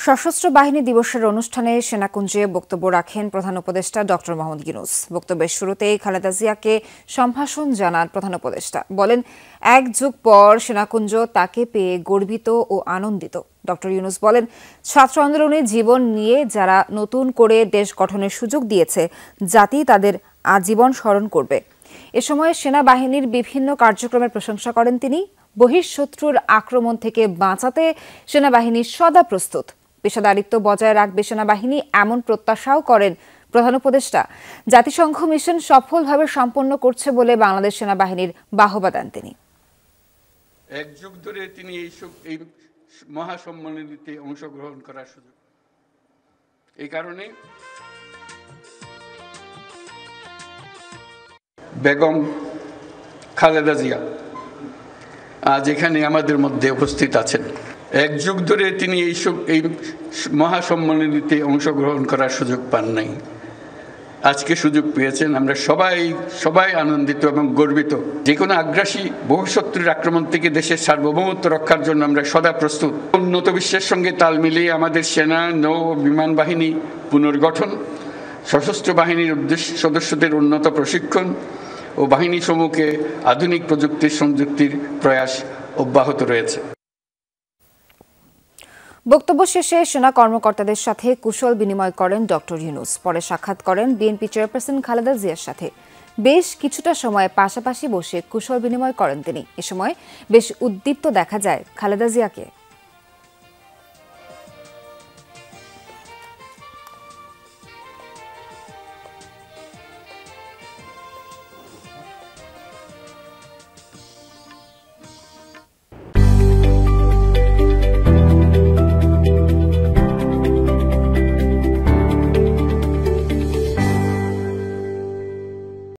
সশস্ত্র বাহিনী দিবসের অনুষ্ঠানে সেনাকুঞ্জে বক্তব্য রাখেন প্রধান উপদেষ্টা ডক্টর মোহাম্মদ ইউনূস। বক্তব্যের শুরুতেই খালেদা জিয়াকে সম্ভাষণ জানান প্রধান উপদেষ্টা। বলেন, এক যুগ পর সেনাকুঞ্জ তাকে পেয়ে গর্বিত ও আনন্দিত। ডক্টর ইউনূস বলেন, ছাত্র আন্দোলনে জীবন নিয়ে যারা নতুন করে দেশ গঠনের সুযোগ দিয়েছে, জাতি তাদের আজীবন স্মরণ করবে। এ সময় সেনাবাহিনীর বিভিন্ন কার্যক্রমের প্রশংসা করেন তিনি। বহিঃশত্রুর আক্রমণ থেকে বাঁচাতে সেনাবাহিনী সদা প্রস্তুত, পেশাদারিত্ব বজায় রাখবে সেনাবাহিনী, এমন প্রত্যাশাও করেন প্রধান উপদেষ্টা। জাতিসংঘ মিশন সফলভাবে সম্পন্ন করছে বলে বাংলাদেশ সেনাবাহিনীর বাহবা দেন তিনি। এক যুগ ধরে তিনি এই মহাসম্মেলনীতে অংশগ্রহণ করার সুযোগ, এই কারণে বেগম খালেদা জিয়া আজ এখানে আমাদের মধ্যে উপস্থিত আছেন। এক যুগ ধরে তিনি এই মহাসম্মেলনীতে অংশগ্রহণ করার সুযোগ পান নাই, আজকে সুযোগ পেয়েছেন। আমরা সবাই আনন্দিত এবং গর্বিত। যে কোনো আগ্রাসী বহিঃশত্রুর আক্রমণ থেকে দেশের সার্বভৌমত্ব রক্ষার জন্য আমরা সদা প্রস্তুত। উন্নত বিশ্বের সঙ্গে তাল মিলিয়ে আমাদের সেনা, নৌ ও বিমান বাহিনী পুনর্গঠন, সশস্ত্র বাহিনীর সদস্যদের উন্নত প্রশিক্ষণ ও বাহিনী সমূহকে আধুনিক প্রযুক্তির সংযুক্তির প্রয়াস অব্যাহত রয়েছে। বক্তব্য শেষে সেনা কর্মকর্তাদের সাথে কুশল বিনিময় করেন ডক্টর ইউনূস। পরে সাক্ষাৎ করেন বিএনপি চেয়ারপারসন খালেদা জিয়ার সাথে। বেশ কিছুটা সময় পাশাপাশি বসে কুশল বিনিময় করেন তিনি। এ সময় বেশ উদ্দীপ্ত দেখা যায় খালেদা জিয়াকে।